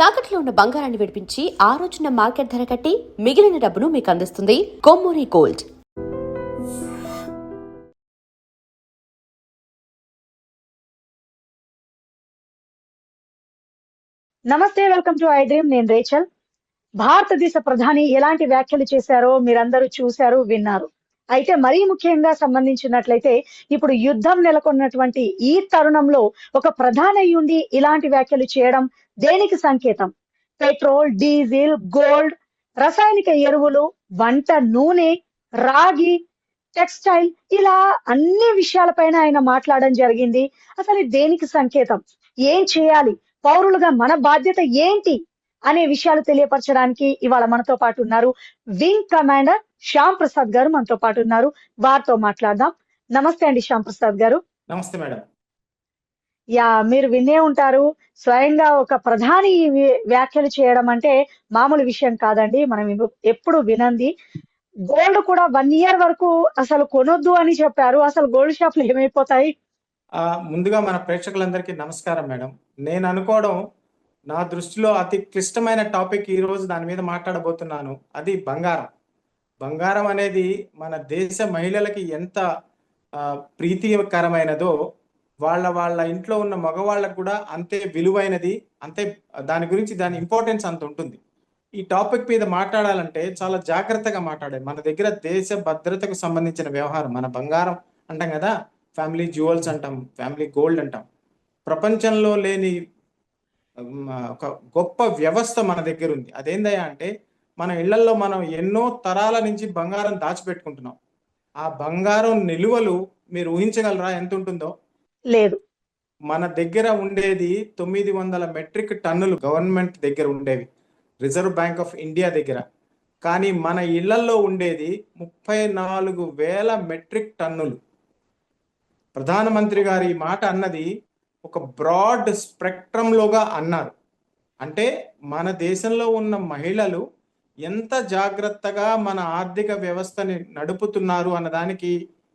తాకట్లో ఉన్న బంగారాన్ని విడిపించి ఆ రోజున మార్కెట్ ధర కట్టి మిగిలిన డబ్బును మీకు అందిస్తుంది కొమ్మూరి గోల్డ్. నమస్తే, వెల్కమ్ టు ఐ డ్రీమ్. నేను రేచల్. భారతదేశ ప్రధాని ఎలాంటి వ్యాఖ్యలు చేశారో మీరందరూ చూశారు, విన్నారు. అయితే మరీ ముఖ్యంగా సంబంధించినట్లయితే ఇప్పుడు యుద్ధం నెలకొన్నటువంటి ఈ తరుణంలో ఒక ప్రధాని అయ్యుండి ఇలాంటి వ్యాఖ్యలు చేయడం దేనికి సంకేతం? పెట్రోల్, డీజిల్, గోల్డ్, రసాయనిక ఎరువులు, వంట నూనె, రాగి, టెక్స్టైల్, ఇలా అన్ని విషయాలపైన ఆయన మాట్లాడడం జరిగింది. అసలు ఇది దేనికి సంకేతం? ఏం చేయాలి? పౌరులుగా మన బాధ్యత ఏంటి అనే విషయాలు తెలియపరచడానికి ఇవాళ మనతో పాటు ఉన్నారు వింగ్ కమాండర్ శ్యామ్ ప్రసాద్ గారు. మనతో పాటు ఉన్నారు, వారితో మాట్లాడదాం. నమస్తే అండి శ్యామ్ ప్రసాద్ గారు. నమస్తే మేడం. మీరు వినే ఉంటారు, స్వయంగా ఒక ప్రధాని వ్యాఖ్యలు చేయడం అంటే మామూలు విషయం కాదండి. మనం ఎప్పుడు వినంది. గోల్డ్ కూడా 1 year వరకు అసలు కొనొద్దు అని చెప్పారు. అసలు గోల్డ్ షాపులు ఏమైపోతాయి? ముందుగా మన ప్రేక్షకులందరికీ నమస్కారం మేడం. నేను అనుకోవడం, నా దృష్టిలో అతి క్లిష్టమైన టాపిక్ ఈ రోజు దాని మీద మాట్లాడబోతున్నాను. అది బంగారం. బంగారం అనేది మన దేశ మహిళలకి ఎంత ప్రీతికరమైనదో వాళ్ళ ఇంట్లో ఉన్న మగవాళ్ళకు కూడా అంతే విలువైనది, అంతే దాని గురించి దాని ఇంపార్టెన్స్ అంత ఉంటుంది. ఈ టాపిక్ మీద మాట్లాడాలంటే చాలా జాగ్రత్తగా మాట్లాడాలి. మన దగ్గర దేశ భద్రతకు సంబంధించిన వ్యవహారం. మన బంగారం అంటాం కదా, ఫ్యామిలీ జ్యువెల్స్ అంటాం, ఫ్యామిలీ గోల్డ్ అంటాం. ప్రపంచంలో లేని ఒక గొప్ప వ్యవస్థ మన దగ్గర ఉంది. అదేందయ్యా అంటే, మన ఇళ్లలో మనం ఎన్నో తరాల నుంచి బంగారం దాచిపెట్టుకుంటున్నాం. ఆ బంగారం నిలువలు మీరు ఊహించగలరా ఎంత ఉంటుందో? లేదు. మన దగ్గర ఉండేది 900 మెట్రిక్ టన్నులు గవర్నమెంట్ దగ్గర ఉండేవి, రిజర్వ్ బ్యాంక్ ఆఫ్ ఇండియా దగ్గర. కానీ మన ఇళ్లలో ఉండేది 34,000 మెట్రిక్ టన్నులు. ప్రధానమంత్రి గారు ఈ మాట అన్నది ఒక బ్రాడ్ స్పెక్ట్రంలోగా అన్నారు. అంటే మన దేశంలో ఉన్న మహిళలు ఎంత జాగ్రత్తగా మన ఆర్థిక వ్యవస్థని నడుపుతున్నారు అన్నదానికి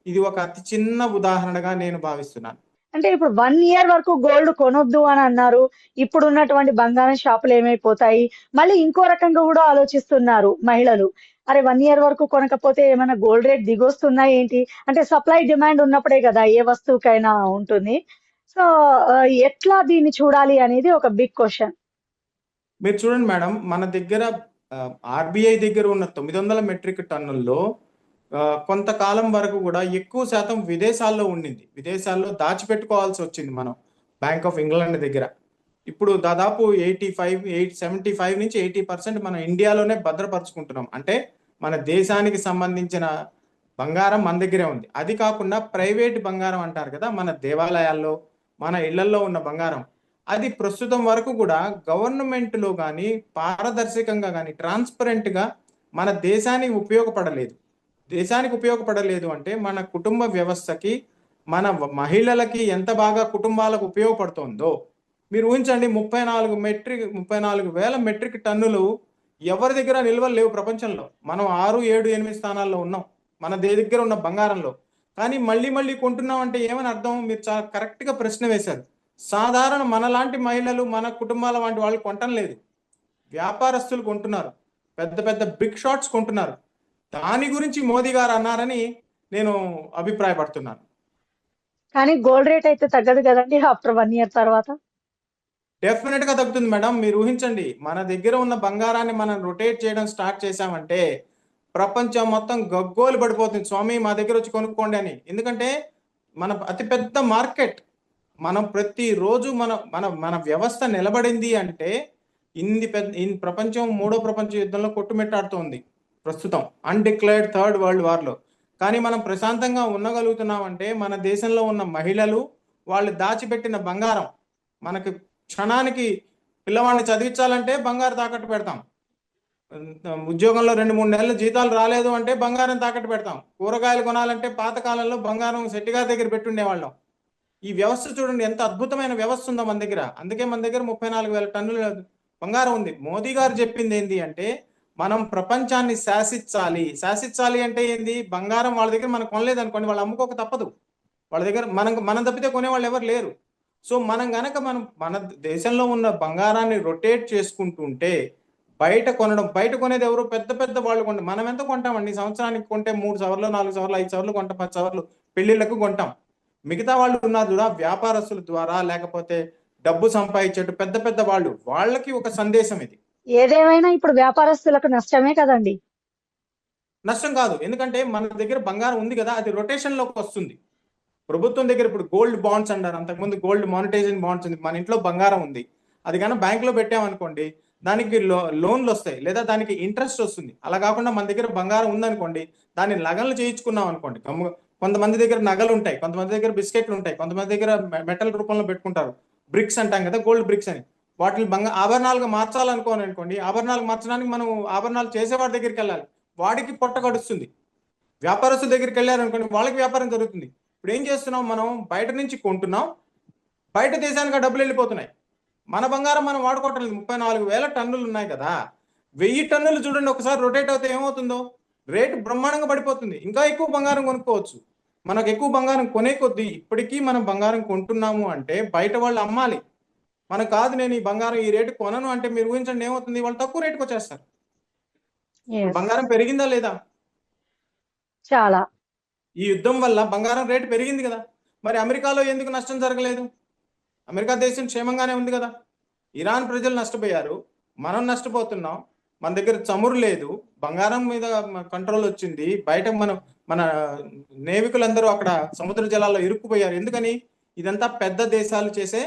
ఇది ఒక అతి చిన్న ఉదాహరణగా నేను భావిస్తున్నాను. అంటే ఇప్పుడు 1 year వరకు గోల్డ్ కొనొద్దు అని అన్నారు. ఇప్పుడు ఉన్నటువంటి బంగారం షాపులు ఏమైపోతాయి? మళ్ళీ ఇంకో రకంగా కూడా ఆలోచిస్తున్నారు మహిళలు. అరే 1 year వరకు కొనకపోతే ఏమైనా గోల్డ్ రేట్ దిగొస్తుందా ఏంటి? అంటే సప్లై డిమాండ్ ఉన్నప్పుడే కదా ఏ వస్తువుకైనా ఉంటుంది. సో ఎట్లా దీన్ని చూడాలి అనేది ఒక బిగ్ క్వశ్చన్. మీరు చూడండి మేడం, మన దగ్గర ఆర్బీఐ దగ్గర ఉన్న 900 మెట్రిక్ టన్నుల్లో కొంతకాలం వరకు కూడా ఎక్కువ శాతం విదేశాల్లో ఉండింది. విదేశాల్లో దాచిపెట్టుకోవాల్సి వచ్చింది మనం బ్యాంక్ ఆఫ్ ఇంగ్లాండ్ దగ్గర. ఇప్పుడు దాదాపు 75 నుంచి 80% మన ఇండియాలోనే భద్రపరుచుకుంటున్నాం. అంటే మన దేశానికి సంబంధించిన బంగారం మన దగ్గరే ఉంది. అది కాకుండా ప్రైవేట్ బంగారం అంటారు కదా, మన దేవాలయాల్లో, మన ఇళ్లలో ఉన్న బంగారం, అది ప్రస్తుతం వరకు కూడా గవర్నమెంట్లో కానీ పారదర్శకంగా కానీ ట్రాన్స్పరెంట్గా మన దేశానికి ఉపయోగపడలేదు. దేశానికి ఉపయోగపడలేదు అంటే మన కుటుంబ వ్యవస్థకి, మన మహిళలకి ఎంత బాగా కుటుంబాలకు ఉపయోగపడుతుందో మీరు ఊహించండి. 34,000 మెట్రిక్ టన్నులు ఎవరి దగ్గర నిల్వలు లేవు ప్రపంచంలో. మనం 6, 7, 8 స్థానాల్లో ఉన్నాం మన దగ్గర ఉన్న బంగారంలో. కానీ మళ్ళీ కొంటున్నాం అంటే ఏమని అర్థం? మీరు చాలా కరెక్ట్గా ప్రశ్న వేశారు. సాధారణ మనలాంటి మహిళలు, మన కుటుంబాల వంటి వాళ్ళు కొనటం లేదు. వ్యాపారస్తులు కొంటున్నారు, పెద్ద బిగ్ షాట్స్ కొంటున్నారు. దాని గురించి మోదీ గారు అన్నారని నేను అభిప్రాయపడుతున్నాను. కానీ గోల్డ్ రేట్ అయితే తగ్గదు కదండి ఆఫ్టర్ 1 year తర్వాత? డెఫినెట్ గా తగ్గుతుంది మేడం. మీరు ఊహించండి, మన దగ్గర ఉన్న బంగారాన్ని మనం రొటేట్ చేయడం స్టార్ట్ చేశామంటే ప్రపంచం మొత్తం గగ్గోలు పడిపోతుంది, స్వామి మా దగ్గర వచ్చి కొనుక్కోండి అని. ఎందుకంటే మన అతిపెద్ద మార్కెట్. మనం ప్రతిరోజు మన వ్యవస్థ నిలబడింది అంటే ప్రపంచం 3వ ప్రపంచ యుద్ధంలో కొట్టుమిట్టాడుతోంది ప్రస్తుతం, అన్డిక్లేర్డ్ థర్డ్ వరల్డ్ వార్లో. కానీ మనం ప్రశాంతంగా ఉండగలుగుతున్నామంటే మన దేశంలో ఉన్న మహిళలు, వాళ్ళు దాచిపెట్టిన బంగారం. మనకి క్షణానికి పిల్లవాడిని చదివించాలంటే బంగారు తాకట్టు పెడతాం. ఉద్యోగంలో 2-3 నెలల జీతాలు రాలేదు అంటే బంగారం తాకట్టు పెడతాం. కూరగాయలు కొనాలంటే పాతకాలంలో బంగారం శెట్టిగారి దగ్గర పెట్టుండేవాళ్ళం. ఈ వ్యవస్థ చూడండి, ఎంత అద్భుతమైన వ్యవస్థ ఉందో మన దగ్గర. అందుకే మన దగ్గర 34,000 టన్నుల బంగారం ఉంది. మోదీ గారు చెప్పింది ఏంటి అంటే, మనం ప్రపంచాన్ని శాసించాలి అంటే ఏంది? బంగారం వాళ్ళ దగ్గర మనం కొనలేదు అనుకోండి, వాళ్ళు అమ్ముకోక తప్పదు. వాళ్ళ దగ్గర మనం తప్పితే కొనేవాళ్ళు ఎవరు లేరు. సో మనం గనక మన దేశంలో ఉన్న బంగారాన్ని రొటేట్ చేసుకుంటుంటే బయట కొనేది ఎవరు పెద్ద పెద్ద వాళ్ళు కొంటాం. మనం ఎంత కొంటామండి? సంవత్సరానికి కొంటే 3 సవర్లు 4 సవర్లు 5 సవర్లు కొంటాం, 10 సవర్లు పెళ్లిళ్లకు కొంటాం. మిగతా వాళ్ళు ఉన్నారు చూడ, వ్యాపారస్తుల ద్వారా లేకపోతే డబ్బు సంపాదించేట్టు పెద్ద పెద్ద వాళ్ళు, వాళ్ళకి ఒక సందేశం ఇది. ఏదేమైనా ఇప్పుడు వ్యాపారస్తులకు నష్టమే కదండి. నష్టం కాదు, ఎందుకంటే మన దగ్గర బంగారం ఉంది కదా, అది రొటేషన్ లోకి వస్తుంది. ప్రభుత్వం దగ్గర ఇప్పుడు గోల్డ్ బాండ్స్ అంటారు, అంతకుముందు గోల్డ్ మానిటైజేషన్ బాండ్స్ ఉంది. మన ఇంట్లో బంగారం ఉంది, అది కానీ బ్యాంక్ లో పెట్టామనుకోండి, దానికి లోన్లు వస్తాయి, లేదా దానికి ఇంట్రెస్ట్ వస్తుంది. అలా కాకుండా మన దగ్గర బంగారం ఉందనుకోండి, దాన్ని నగలు చేయించుకున్నాం అనుకోండి, కొంతమంది దగ్గర నగలు ఉంటాయి, కొంతమంది దగ్గర బిస్కెట్లు ఉంటాయి, కొంతమంది దగ్గర మెటల్ రూపంలో పెట్టుకుంటారు, బ్రిక్స్ అంటాం కదా, గోల్డ్ బ్రిక్స్ అని. వాటిని ఆభరణాలుగా మార్చాలనుకోని ఆభరణాలు మార్చడానికి మనం ఆభరణాలు చేసేవాడి దగ్గరికి వెళ్ళాలి, వాడికి పొట్ట గడుస్తుంది. వ్యాపారస్తుల దగ్గరికి వెళ్ళారనుకోండి, వాళ్ళకి వ్యాపారం జరుగుతుంది. ఇప్పుడు ఏం చేస్తున్నాం, మనం బయట నుంచి కొంటున్నాం, బయట దేశానికి డబ్బులు వెళ్ళిపోతున్నాయి, మన బంగారం మనం వాడుకోవటం లేదు. 34,000 టన్నులు ఉన్నాయి కదా, 1000 టన్నులు చూడండి ఒకసారి రొటేట్ అవుతే ఏమవుతుందో, రేటు బ్రహ్మాండంగా పడిపోతుంది. ఇంకా ఎక్కువ బంగారం కొనుక్కోవచ్చు. మనకు ఎక్కువ బంగారం కొనే కొద్దీ, ఇప్పటికీ మనం బంగారం కొంటున్నాము అంటే బయట వాళ్ళు అమ్మాలి. మనకు కాదు, నేను ఈ బంగారం ఈ రేటు కొనను అంటే మీరు ఊహించండి ఏమవుతుంది, వాళ్ళు తక్కువ రేటుకి వచ్చేస్తారు. బంగారం పెరిగిందా లేదా? చాలా. ఈ యుద్ధం వల్ల బంగారం రేటు పెరిగింది కదా. మరి అమెరికాలో ఎందుకు నష్టం జరగలేదు? అమెరికా దేశం క్షేమంగానే ఉంది కదా. ఇరాన్ ప్రజలు నష్టపోయారు, మనం నష్టపోతున్నాం. మన దగ్గర చమురు లేదు, బంగారం మీద కంట్రోల్ వచ్చింది. బయట మన నేవికులందరూ అక్కడ సముద్ర జలాల్లో ఇరుక్కుపోయారు. ఎందుకని? ఇదంతా పెద్ద దేశాలు చేసే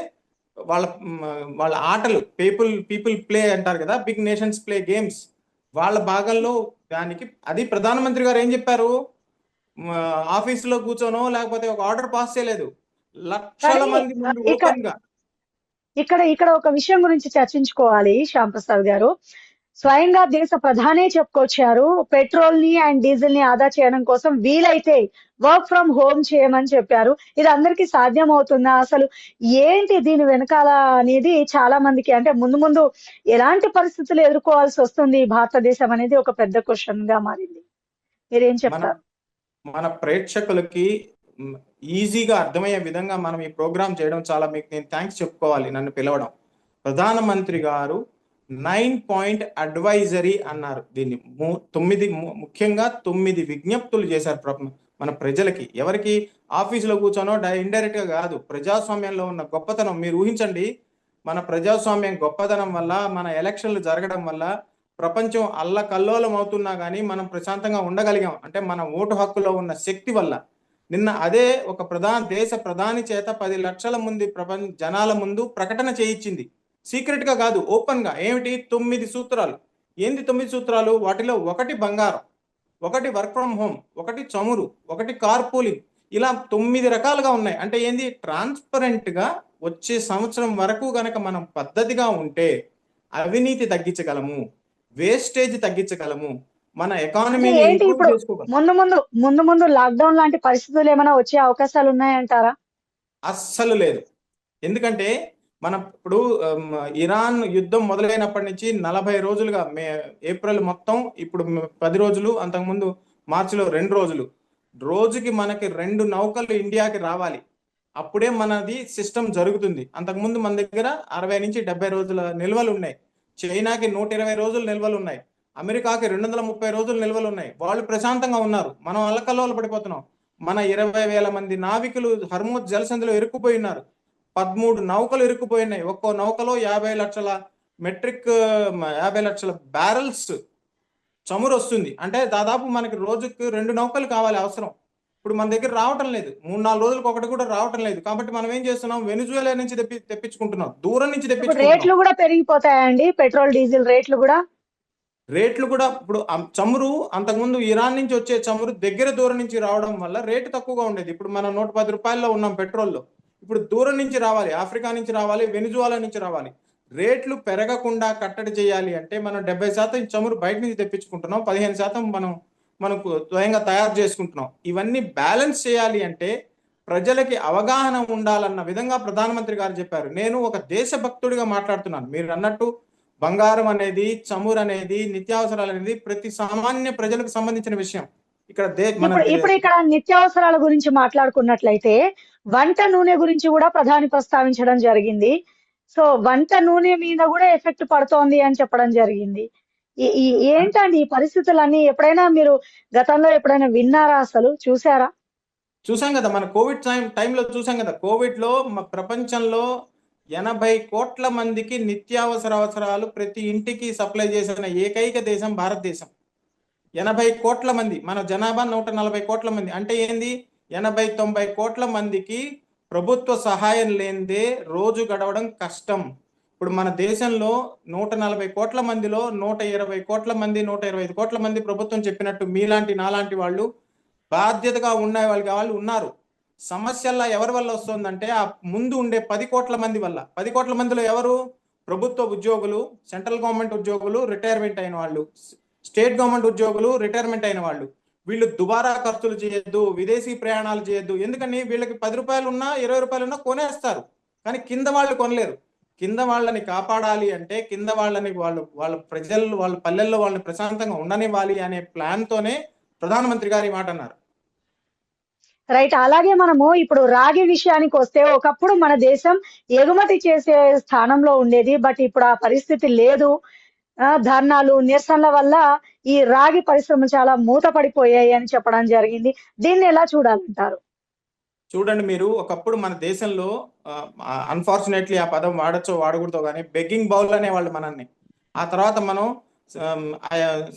వాళ్ళ ఆటలు. పీపుల్ ప్లే అంటారు కదా, బిగ్ నేషన్స్ ప్లే గేమ్స్. వాళ్ళ భాగంలో దానికి అది ప్రధానమంత్రి గారు ఏం చెప్పారు, ఆఫీసులో కూర్చోనో లేకపోతే ఒక ఆర్డర్ పాస్ చేయలేదు, లక్షల మంది ముందు ఓపెన్ గా. ఇక్కడ ఒక విషయం గురించి చర్చించుకోవాలి శ్యామ్ ప్రసాద్ గారు. స్వయంగా దేశ ప్రధానే చెప్పుకొచ్చారు, పెట్రోల్ ని అండ్ డీజిల్ ని ఆదా చేయడం కోసం వీలైతే వర్క్ ఫ్రమ్ హోమ్ చేయమని చెప్పారు. ఇది అందరికీ సాధ్యం అవుతుందా? అసలు ఏంటి దీని వెనకాల అనేది చాలా మందికి, అంటే ముందు ఎలాంటి పరిస్థితులు ఎదుర్కోవాల్సి వస్తుంది భారతదేశం అనేది ఒక పెద్ద క్వశ్చన్ గా మారింది. మీరేం చెప్తారు? మన ప్రేక్షకులకి ఈజీగా అర్థమయ్యే విధంగా మనం ఈ ప్రోగ్రామ్ చేయడం చాలా, మీకు నేను థ్యాంక్స్ చెప్పుకోవాలి నన్ను పిలవడం. ప్రధానమంత్రి గారు 9 పాయింట్ అడ్వైజరీ అన్నారు. దీన్ని 9 ముఖ్యంగా 9 విజ్ఞప్తులు చేశారు మన ప్రజలకి. ఎవరికి? ఆఫీసులో కూర్చోనో ఇండైరెక్ట్ గా కాదు, ప్రజాస్వామ్యంలో ఉన్న గొప్పతనం మీరు ఊహించండి. మన ప్రజాస్వామ్యం గొప్పతనం వల్ల, మన ఎలక్షన్లు జరగడం వల్ల ప్రపంచం అల్లకల్లోలం అవుతున్నా కానీ మనం ప్రశాంతంగా ఉండగలిగాం అంటే మన ఓటు హక్కులో ఉన్న శక్తి వల్ల. నిన్న అదే ఒక దేశ ప్రధాని చేత 10 లక్షల మంది జనాల ముందు ప్రకటన చేయించింది, సీక్రెట్ గా కాదు, ఓపెన్ గా. ఏమిటి? 9 సూత్రాలు. ఏంది 9 సూత్రాలు? వాటిలో 1 బంగారం, 1 వర్క్ ఫ్రమ్ హోమ్, 1 చమురు, 1 కార్ పూలింగ్, ఇలా 9 రకాలుగా ఉన్నాయి. అంటే ఏంది? ట్రాన్స్పరెంట్ గా వచ్చే సంవత్సరం వరకు గనక మనం పద్ధతిగా ఉంటే అవినీతి తగ్గించగలము, వేస్టేజ్ తగ్గించగలము, మన ఎకానమీ ముందు లాక్డౌన్ లాంటి పరిస్థితులు ఏమైనా వచ్చే అవకాశాలు ఉన్నాయంటారా? అస్సలు లేదు. ఎందుకంటే ఇప్పుడు ఇరాన్ యుద్ధం మొదలైనప్పటి నుంచి 40 రోజులుగా, ఏప్రిల్ మొత్తం, ఇప్పుడు 10 రోజులు, అంతకుముందు మార్చిలో 2 రోజులు, రోజుకి మనకి 2 నౌకలు ఇండియాకి రావాలి, అప్పుడే మనది సిస్టమ్ జరుగుతుంది. అంతకుముందు మన దగ్గర 60 నుంచి 70 రోజుల నిల్వలు ఉన్నాయి, చైనాకి 120 రోజులు నిల్వలు ఉన్నాయి, అమెరికాకి 230 రోజులు నిల్వలు ఉన్నాయి. వాళ్ళు ప్రశాంతంగా ఉన్నారు, మనం అల్లకల్లోలు పడిపోతున్నాం. మన 20,000 మంది నావికులు హర్మోజ్ జలసంధిలో ఇరుక్కుపోయి ఉన్నారు, 13 నౌకలు ఇరుక్కుపోయినాయి. ఒక్కో నౌకలో 50 లక్షల బ్యారెల్స్ చమురు వస్తుంది. అంటే దాదాపు మనకి రోజుకి 2 నౌకలు కావాలి అవసరం. ఇప్పుడు మన దగ్గర రావటం లేదు, 3-4 రోజులకు ఒకటి కూడా రావటం లేదు. కాబట్టి మనం ఏం చేస్తున్నాం, వెనిజువేలా నుంచి తెప్పించుకుంటున్నాం, దూరం నుంచి తెప్పించుకుంటున్నాం. రేట్లు కూడా పెరిగిపోతాయండి, పెట్రోల్ డీజిల్ రేట్లు కూడా. ఇప్పుడు చమురు, అంతకుముందు ఇరాన్ నుంచి వచ్చే చమురు దగ్గర దూరం నుంచి రావడం వల్ల రేటు తక్కువగా ఉండేది. ఇప్పుడు మనం 110 రూపాయల్లో ఉన్నాం పెట్రోల్లో. ఇప్పుడు దూరం నుంచి రావాలి, ఆఫ్రికా నుంచి రావాలి, వెనిజువేలా నుంచి రావాలి. రేట్లు పెరగకుండా కట్టడి చేయాలి అంటే మనం 70% చమురు బయట నుంచి తెప్పించుకుంటున్నాం, 15% మనకు స్వయంగా తయారు చేసుకుంటున్నాం. ఇవన్నీ బ్యాలెన్స్ చేయాలి అంటే ప్రజలకి అవగాహన ఉండాలన్న విధంగా ప్రధానమంత్రి గారు చెప్పారు. నేను ఒక దేశభక్తుడిగా మాట్లాడుతున్నాను. మీరు అన్నట్టు బంగారం అనేది, చమురు అనేది, నిత్యావసరాలు అనేది ప్రతి సామాన్య ప్రజలకు సంబంధించిన విషయం. ఇప్పుడు ఇక్కడ నిత్యావసరాల గురించి మాట్లాడుకున్నట్లయితే వంట నూనె గురించి కూడా ప్రధాని ప్రస్తావించడం జరిగింది. సో వంట నూనె మీద కూడా ఎఫెక్ట్ పడుతోంది అని చెప్పడం జరిగింది. ఏంటండి ఈ పరిస్థితులన్నీ? ఎప్పుడైనా మీరు గతంలో ఎప్పుడైనా విన్నారా, అసలు చూసారా? చూసాం కదా, మన కోవిడ్ టైంలో చూసాం కదా. కోవిడ్లో ప్రపంచంలో 80 కోట్ల మందికి నిత్యావసర అవసరాలు ప్రతి ఇంటికి సప్లై చేసిన ఏకైక దేశం భారతదేశం. 80 కోట్ల మంది, మన జనాభా 140 కోట్ల మంది. అంటే ఏంది, 80-90 కోట్ల మందికి ప్రభుత్వ సహాయం లేనిదే రోజు గడవడం కష్టం. ఇప్పుడు మన దేశంలో 140 కోట్ల మందిలో 120 కోట్ల మంది, 125 కోట్ల మంది ప్రభుత్వం చెప్పినట్టు మీలాంటి నాలాంటి వాళ్ళు బాధ్యతగా ఉండే వాళ్ళు ఉన్నారు. సమస్యల్లా ఎవరి వల్ల వస్తుందంటే ఆ ముందు ఉండే 10 కోట్ల మంది వల్ల. 10 కోట్ల మందిలో ఎవరు? ప్రభుత్వ ఉద్యోగులు, సెంట్రల్ గవర్నమెంట్ ఉద్యోగులు, రిటైర్మెంట్ అయిన వాళ్ళు, స్టేట్ గవర్నమెంట్ ఉద్యోగులు, రిటైర్మెంట్ అయిన వాళ్ళు. వీళ్ళు దుబారా ఖర్చులు చేయొద్దు, విదేశీ ప్రయాణాలు చేయొద్దు. ఎందుకని? వీళ్ళకి 10 రూపాయలు ఉన్నా 20 రూపాయలు ఉన్నా కొనేస్తారు, కానీ కింద వాళ్ళు కొనలేరు. కింద వాళ్ళని కాపాడాలి అంటే కింద వాళ్ళని వాళ్ళ ప్రజలు వాళ్ళ పల్లెల్లో వాళ్ళని ప్రశాంతంగా ఉండనివ్వాలి అనే ప్లాన్ తోనే ప్రధానమంత్రి గారు ఈ మాట అన్నారు. రైట్. అలాగే మనము ఇప్పుడు రాగి విషయానికి వస్తే, ఒకప్పుడు మన దేశం ఎగుమతి చేసే స్థానంలో ఉండేది. బట్ ఇప్పుడు ఆ పరిస్థితి లేదు. ధర్నాలు, నిరసనల వల్ల ఈ రాగి పరిశ్రమలు చాలా మూతపడిపోయాయి అని చెప్పడం జరిగింది. దీన్ని ఎలా చూడాలంటారు? చూడండి, మీరు ఒకప్పుడు మన దేశంలో అన్ఫార్చునేట్లీ ఆ పదం వాడచ్చో వాడకూడదో కానీ బెగ్గింగ్ బౌల్ అనేవాళ్ళు మనల్ని. ఆ తర్వాత మనం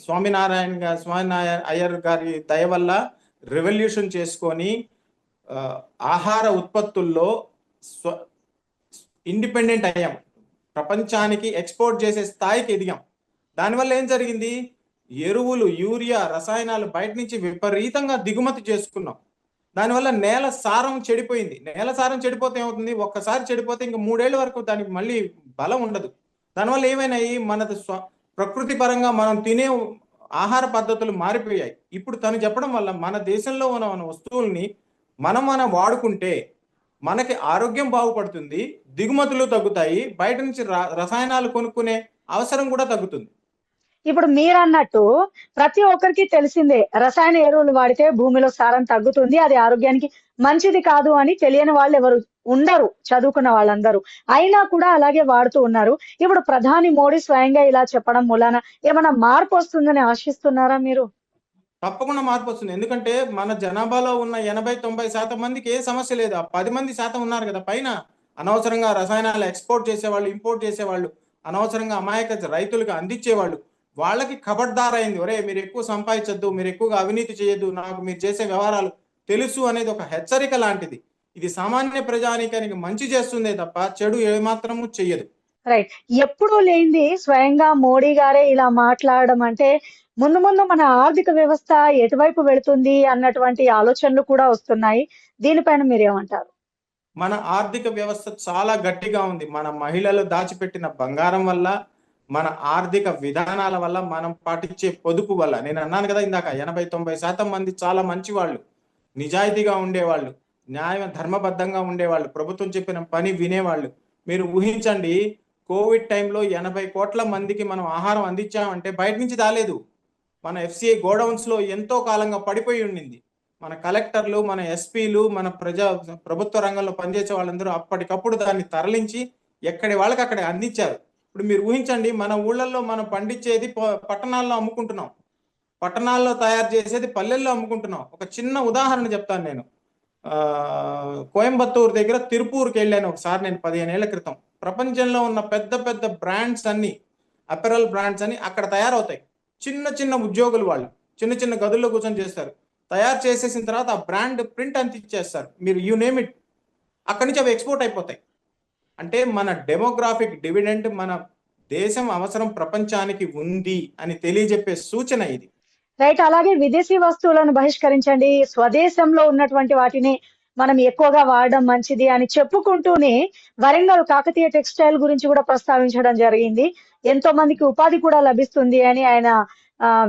స్వామినారాయణ అయ్యర్ గారి దయ వల్ల రెవల్యూషన్ చేసుకొని ఆహార ఉత్పత్తుల్లో ఇండిపెండెంట్ అయ్యాం. ప్రపంచానికి ఎక్స్పోర్ట్ చేసే స్థాయికి ఎదిగాం. దానివల్ల ఏం జరిగింది? ఎరువులు, యూరియా, రసాయనాలు బయట నుంచి విపరీతంగా దిగుమతి చేసుకున్నాం. దానివల్ల నేల సారం చెడిపోయింది. నేల సారం చెడిపోతే ఏమవుతుంది? ఒక్కసారి చెడిపోతే ఇంకా 3 ఏళ్ల వరకు దానికి మళ్ళీ బలం ఉండదు. దానివల్ల ఏమైనాయి? మనది ప్రకృతి పరంగా మనం తినే ఆహార పద్ధతులు మారిపోయాయి. ఇప్పుడు తను చెప్పడం వల్ల మన దేశంలో ఉన్న వస్తువుల్ని మనం వాడుకుంటే మనకి ఆరోగ్యం బాగుపడుతుంది, దిగుమతులు తగ్గుతాయి, బయట నుంచి రసాయనాలు కొనుక్కునే అవసరం కూడా తగ్గుతుంది. ఇప్పుడు మీరన్నట్టు ప్రతి ఒక్కరికి తెలిసిందే, రసాయన ఎరువులు వాడితే భూమిలో సారం తగ్గుతుంది, అది ఆరోగ్యానికి మంచిది కాదు అని తెలియని వాళ్ళు ఎవరు ఉండరు, చదువుకున్న వాళ్ళందరూ. అయినా కూడా అలాగే వాడుతూ ఉన్నారు. ఇప్పుడు ప్రధాని మోడీ స్వయంగా ఇలా చెప్పడం మూలాన ఏమైనా మార్పు వస్తుందని ఆశిస్తున్నారా మీరు? తప్పకుండా మార్పు వస్తుంది. ఎందుకంటే మన జనాభాలో ఉన్న 80-90% మందికి ఏ సమస్య లేదు. ఆ 10% ఉన్నారు కదా పైన, అనవసరంగా రసాయనాలు ఎక్స్పోర్ట్ చేసేవాళ్ళు, ఇంపోర్ట్ చేసేవాళ్ళు, అనవసరంగా అమాయక రైతులకు అందించేవాళ్ళు, వాళ్ళకి ఖబర్దారైంది. ఒరే, మీరు ఎక్కువ సంపాదించద్దు, మీరు ఎక్కువగా అవినీతి చేయొద్దు, నాకు మీరు చేసే వ్యవహారాలు తెలుసు అనేది ఒక హెచ్చరిక లాంటిది. ఇది సామాన్య ప్రజానీకానికి మంచి చేస్తుందే తప్ప చెడు ఏమాత్రము చెయ్యదు. రైట్. ఎప్పుడూ లేనిది స్వయంగా మోడీ గారే ఇలా మాట్లాడడం అంటే, ముందు ముందు మన ఆర్థిక వ్యవస్థ ఎటువైపు వెళుతుంది అన్నటువంటి ఆలోచనలు కూడా వస్తున్నాయి. దీనిపైన మీరేమంటారు? మన ఆర్థిక వ్యవస్థ చాలా గట్టిగా ఉంది. మన మహిళలు దాచిపెట్టిన బంగారం వల్ల, మన ఆర్థిక విధానాల వల్ల, మనం పాటించే పొదుపు వల్ల. నేను అన్నాను కదా ఇందాక, 80-90% మంది చాలా మంచి వాళ్ళు, నిజాయితీగా ఉండేవాళ్ళు, ధర్మబద్ధంగా ఉండేవాళ్ళు, ప్రభుత్వం చెప్పిన పని వినేవాళ్ళు. మీరు ఊహించండి, కోవిడ్ టైంలో 80 కోట్ల మందికి మనం ఆహారం అందించామంటే బయట నుంచి రాలేదు. మన FCI గోడౌన్స్ లో ఎంతో కాలంగా పడిపోయి ఉండింది. మన కలెక్టర్లు, మన ఎస్పీలు, మన ప్రభుత్వ రంగంలో పనిచేసే వాళ్ళందరూ అప్పటికప్పుడు దాన్ని తరలించి ఎక్కడి వాళ్ళకి అక్కడ అందించారు. ఇప్పుడు మీరు ఊహించండి, మన ఊళ్ళల్లో మనం పండించేది పట్టణాల్లో అమ్ముకుంటున్నాం, పట్టణాల్లో తయారు చేసేది పల్లెల్లో అమ్ముకుంటున్నాం. ఒక చిన్న ఉదాహరణ చెప్తాను నేను. కోయంబత్తూరు దగ్గర తిరుపూర్కి వెళ్ళాను ఒకసారి నేను 15 ఏళ్ల క్రితం. ప్రపంచంలో ఉన్న పెద్ద పెద్ద బ్రాండ్స్ అన్ని, అపెరల్ బ్రాండ్స్ అని అక్కడ తయారవుతాయి. చిన్న చిన్న ఉద్యోగులు, వాళ్ళు చిన్న చిన్న గదుల్లో కూర్చొని చేస్తారు. తయారు చేసేసిన తర్వాత ఆ బ్రాండ్ ప్రింట్ అంత ఇచ్చేస్తారు. మీరు యూ నేమ్ ఇట్, అక్కడి నుంచి అవి ఎక్స్పోర్ట్ అయిపోతాయి. అంటే మన డెమోగ్రాఫిక్ డివిడెంట్, మన దేశం అవసరం ప్రపంచానికి ఉంది అని తెలియజెప్పే సూచన ఇది. రైట్. అలాగే విదేశీ వస్తువులను బహిష్కరించండి, స్వదేశంలో ఉన్నటువంటి వాటిని మనం ఎక్కువగా వాడడం మంచిది అని చెప్పుకుంటూనే వరంగల్ కాకతీయ టెక్స్టైల్ గురించి కూడా ప్రస్తావించడం జరిగింది. ఎంతో మందికి ఉపాధి కూడా లభిస్తుంది అని ఆయన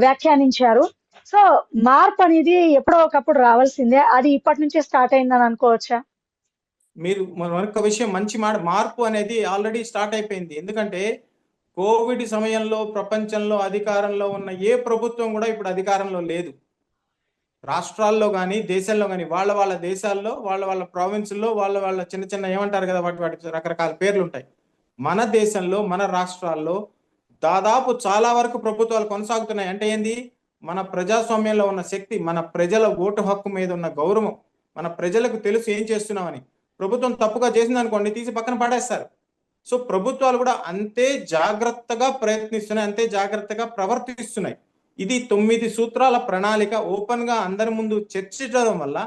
వ్యాఖ్యానించారు. సో మార్పు అనేది ఎప్పుడో ఒకప్పుడు రావాల్సిందే, అది ఇప్పటి నుంచే స్టార్ట్ అయిందని అనుకోవచ్చా? మీరు మరొక విషయం, మంచి మార్పు అనేది ఆల్రెడీ స్టార్ట్ అయిపోయింది. ఎందుకంటే కోవిడ్ సమయంలో ప్రపంచంలో అధికారంలో ఉన్న ఏ ప్రభుత్వం కూడా ఇప్పుడు అధికారంలో లేదు. రాష్ట్రాల్లో కానీ దేశంలో కానీ వాళ్ళ దేశాల్లో వాళ్ళ ప్రావిన్సుల్లో వాళ్ళ చిన్న చిన్న ఏమంటారు కదా వాటి రకరకాల పేర్లు ఉంటాయి. మన దేశంలో మన రాష్ట్రాల్లో దాదాపు చాలా వరకు ప్రభుత్వాలు కొనసాగుతున్నాయి. అంటే ఏంది, మన ప్రజాస్వామ్యంలో ఉన్న శక్తి, మన ప్రజల ఓటు హక్కు మీద ఉన్న గౌరవం, మన ప్రజలకు తెలుసు ఏం చేస్తున్నామని. ప్రభుత్వం తప్పుగా చేసింది అనుకోండి, తీసి పక్కన పడేస్తారు. సో ప్రభుత్వాలు కూడా అంతే జాగ్రత్తగా ప్రయత్నిస్తున్నాయి, అంతే జాగ్రత్తగా ప్రవర్తిస్తున్నాయి. ఇది 9 సూత్రాల ప్రణాళిక ఓపెన్ గా అందరి ముందు చర్చించడం వల్ల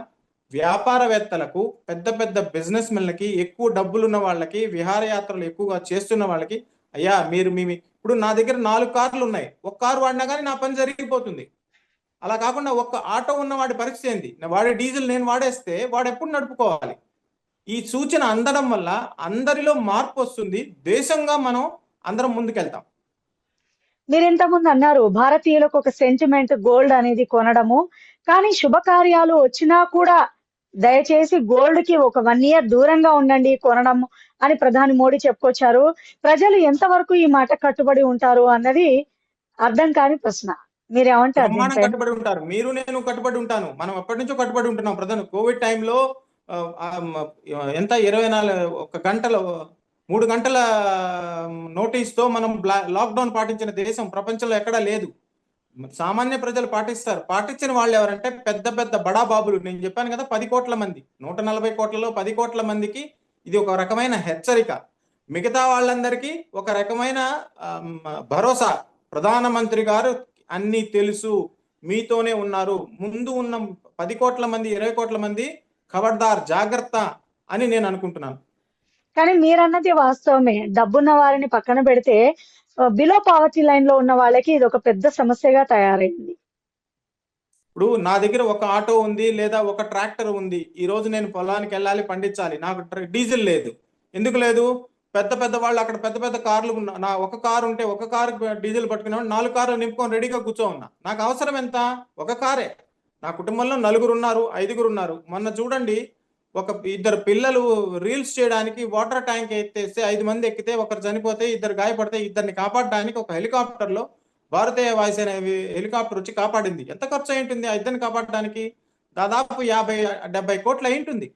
వ్యాపారవేత్తలకు, పెద్ద పెద్ద బిజినెస్ మెన్లకి, ఎక్కువ డబ్బులున్న వాళ్ళకి, విహారయాత్రలు ఎక్కువగా చేస్తున్న వాళ్ళకి, అయ్యా మీరు ఇప్పుడు నా దగ్గర 4 కార్లు ఉన్నాయి, ఒక కారు వాడినా కానీ నా పని జరిగిపోతుంది. అలా కాకుండా ఒక్క ఆటో ఉన్న వాడి పరిస్థితి ఏంది, వాడే డీజిల్ నేను వాడేస్తే వాడు ఎప్పుడు నడుపుకోవాలి? ఈ సూచన అందడం వల్ల అందరిలో మార్పు వస్తుంది, దేశంగా మనం అందరం ముందుకెళ్తాం. మీరు ఇంతకుముందు అన్నారు భారతీయులకు ఒక సెంటిమెంట్ గోల్డ్ అనేది కొనడము, కానీ శుభకార్యాలు వచ్చినా కూడా దయచేసి గోల్డ్ కి ఒక 1 ఇయర్ దూరంగా ఉండండి కొనడం అని ప్రధాని మోడీ చెప్పుకొచ్చారు. ప్రజలు ఎంతవరకు ఈ మాట కట్టుబడి ఉంటారు అన్నది అర్థం కాని ప్రశ్న. మీరేమంటారు బ్రహ్మాండం దీనిపైన? కట్టుబడి ఉంటారు. మీరు నేను కట్టుబడి ఉంటాను. మనం ఎప్పటి నుంచో కట్టుబడి ఉంటున్నాం. ప్రధాని కోవిడ్ టైంలో ఎంత 24 ఒక గంటలో 3 గంటల నోటీస్తో మనం లాక్డౌన్ పాటించిన దేశం ప్రపంచంలో ఎక్కడా లేదు. సామాన్య ప్రజలు పాటిస్తారు. పాటించిన వాళ్ళు ఎవరంటే పెద్ద పెద్ద బడా బాబులు. నేను చెప్పాను కదా, 10 కోట్ల మంది, 140 కోట్లలో 10 కోట్ల మందికి ఇది ఒక రకమైన హెచ్చరిక. మిగతా వాళ్ళందరికీ ఒక రకమైన భరోసా. ప్రధానమంత్రి గారు అన్ని తెలుసు, మీతోనే ఉన్నారు, ముందు ఉన్న 10 కోట్ల మంది 20 కోట్ల మంది ఖబర్దార్ జాగ్రత్త అని నేను అనుకుంటున్నాను. కానీ మీరన్నది వాస్తవమే. డబ్బున్న వారిని పక్కన పెడితే బిలో పావర్టీ లైన్ లో ఉన్న వాళ్ళకి ఇది ఒక పెద్ద సమస్యగా తయారైంది. ఇప్పుడు నా దగ్గర ఒక ఆటో ఉంది లేదా ఒక ట్రాక్టర్ ఉంది. ఈ రోజు నేను పొలానికి వెళ్ళాలి, పండించాలి, నాకు డీజిల్ లేదు. ఎందుకు లేదు? పెద్ద పెద్ద వాళ్ళు అక్కడ పెద్ద పెద్ద కార్లు నా ఒక కారు ఉంటే ఒక కారు డీజిల్ పట్టుకునేవాడు 4 కార్లు నింపుకొని రెడీగా కూర్చో ఉన్నా. నాకు అవసరం ఎంత? ఒక కారే. నా కుటుంబంలో 4 ఉన్నారు, 5 ఉన్నారు. మొన్న చూడండి, ఒక 2 పిల్లలు రీల్స్ చేయడానికి వాటర్ ట్యాంక్ ఎత్తేస్తే 5 మంది ఎక్కితే ఒకరు చనిపోతే 2 గాయపడితే 2ని కాపాడడానికి ఒక హెలికాప్టర్లో భారతీయ వాయుసేన హెలికాప్టర్ వచ్చి కాపాడింది. ఎంత ఖర్చు అయి ఉంటుంది ఆ 2ని కాపాడడానికి? దాదాపు 50-70 కోట్లు అయి ఉంటుంది.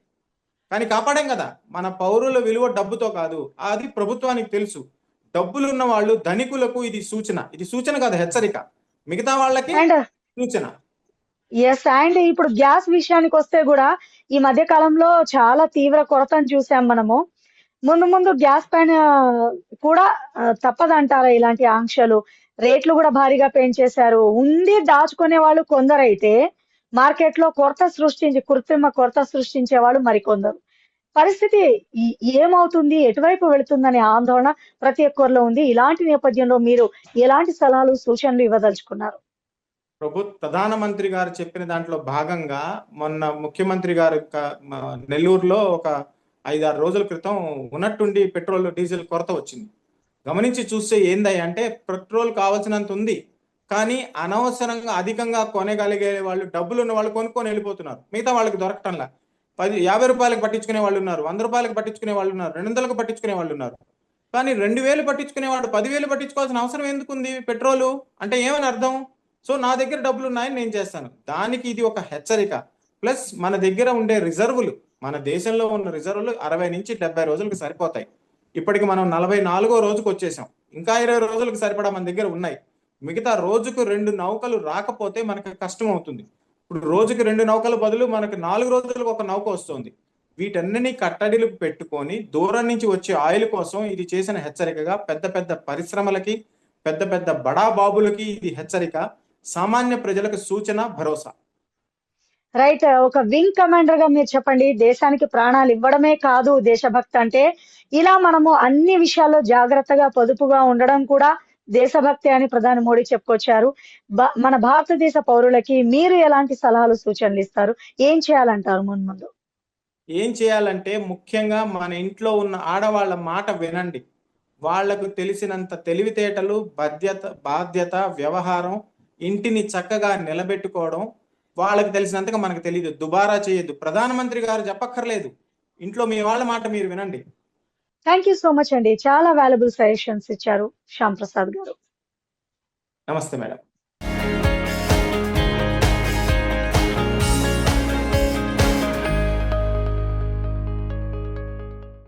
కానీ కాపాడాం కదా. మన పౌరుల విలువ డబ్బుతో కాదు, అది ప్రభుత్వానికి తెలుసు. డబ్బులు ఉన్న వాళ్ళు ధనికులకు ఇది సూచన, ఇది సూచన కాదు, హెచ్చరిక. మిగతా వాళ్ళకి సూచన. ఎస్, అండ్ ఇప్పుడు గ్యాస్ విషయానికి వస్తే కూడా ఈ మధ్య కాలంలో చాలా తీవ్ర కొరతను చూసాం మనము. ముందు ముందు గ్యాస్ పైన కూడా తప్పదంటారా ఇలాంటి ఆంక్షలు? రేట్లు కూడా భారీగా పెంచేశారు. ఉంది దాచుకునే వాళ్ళు కొందరైతే మార్కెట్ లో కృత్రిమ కొరత సృష్టించే వాళ్ళు మరికొందరు. పరిస్థితి ఏమవుతుంది, ఎటువైపు వెళుతుందనే ఆందోళన ప్రతి ఒక్కరిలో ఉంది. ఇలాంటి నేపథ్యంలో మీరు ఎలాంటి సలహాలు సూచనలు ఇవ్వదలుచుకున్నారు? ప్రధానమంత్రి గారు చెప్పిన దాంట్లో భాగంగా మొన్న ముఖ్యమంత్రి గారు నెల్లూరులో ఒక 5-6 రోజుల క్రితం ఉన్నట్టుండి పెట్రోల్ డీజిల్ కొరత వచ్చింది. గమనించి చూస్తే ఏందంటే పెట్రోల్ కావాల్సినంత ఉంది, కానీ అనవసరంగా అధికంగా కొనగలిగే వాళ్ళు, డబ్బులు ఉన్న వాళ్ళు కొనుక్కొని వెళ్ళిపోతున్నారు. మిగతా వాళ్ళకి దొరకటంలా. 50 రూపాయలకు పట్టించుకునే వాళ్ళు ఉన్నారు, 100 రూపాయలకు పట్టించుకునే వాళ్ళు ఉన్నారు, 200లకు పట్టించుకునే వాళ్ళు ఉన్నారు. కానీ 2000 పట్టించుకునేవాడు 10,000 పట్టించుకోవాల్సిన అవసరం ఎందుకుంది పెట్రోలు అంటే? ఏమని అర్థం? సో నా దగ్గర డబ్బులు ఉన్నాయని నేను చేస్తాను. దానికి ఇది ఒక హెచ్చరిక. ప్లస్ మన దగ్గర ఉండే రిజర్వులు, మన దేశంలో ఉన్న రిజర్వులు 60 నుంచి 70 రోజులకు సరిపోతాయి. ఇప్పటికి మనం 44వ రోజుకు వచ్చేసాం. ఇంకా 20 రోజులకు సరిపడా మన దగ్గర ఉన్నాయి. మిగతా రోజుకు 2 నౌకలు రాకపోతే మనకు కష్టం అవుతుంది. ఇప్పుడు రోజుకి 2 నౌకల బదులు మనకు 4 రోజులకు ఒక నౌక వస్తుంది. వీటన్నిటిని కట్టడిలు పెట్టుకొని దూరం నుంచి వచ్చే ఆయిల్ కోసం ఇది చేసిన హెచ్చరికగా పెద్ద పెద్ద పరిశ్రమలకి, పెద్ద పెద్ద బడా బాబులకి ఇది హెచ్చరిక. సామాన్య ప్రజలకు సూచన, భరోసా. రైట్. ఒక వింగ్ కమాండర్ గా మీరు చెప్పండి, దేశానికి ప్రాణాలు ఇవ్వడమే కాదు దేశభక్తి అంటే, ఇలా మనము అన్ని విషయాల్లో జాగ్రత్తగా పొదుపుగా ఉండడం కూడా దేశభక్తి అని ప్రధాని మోడీ చెప్పుకొచ్చారు. మన భారతదేశ పౌరులకి మీరు ఎలాంటి సలహాలు సూచనలు ఇస్తారు? ఏం చేయాలంటారు ముందు? ఏం చేయాలంటే ముఖ్యంగా మన ఇంట్లో ఉన్న ఆడవాళ్ళ మాట వినండి. వాళ్లకు తెలిసినంత తెలివితేటలు, బాధ్యత, వ్యవహారం, ఇంటిని చక్కగా నిలబెట్టుకోవడం వాళ్ళకి తెలిసినంతగా మనకు తెలియదు. దుబారా చేయొద్దు. ప్రధానమంత్రి గారు చెప్పక్కర్లేదు, ఇంట్లో మీ వాళ్ళ మాట మీరు వినండి. థ్యాంక్ యూ సో మచ్ అండి. చాలా వాల్యుబుల్ సజెషన్స్ ఇచ్చారు శ్యామ్ ప్రసాద్ గారు. నమస్తే మేడం.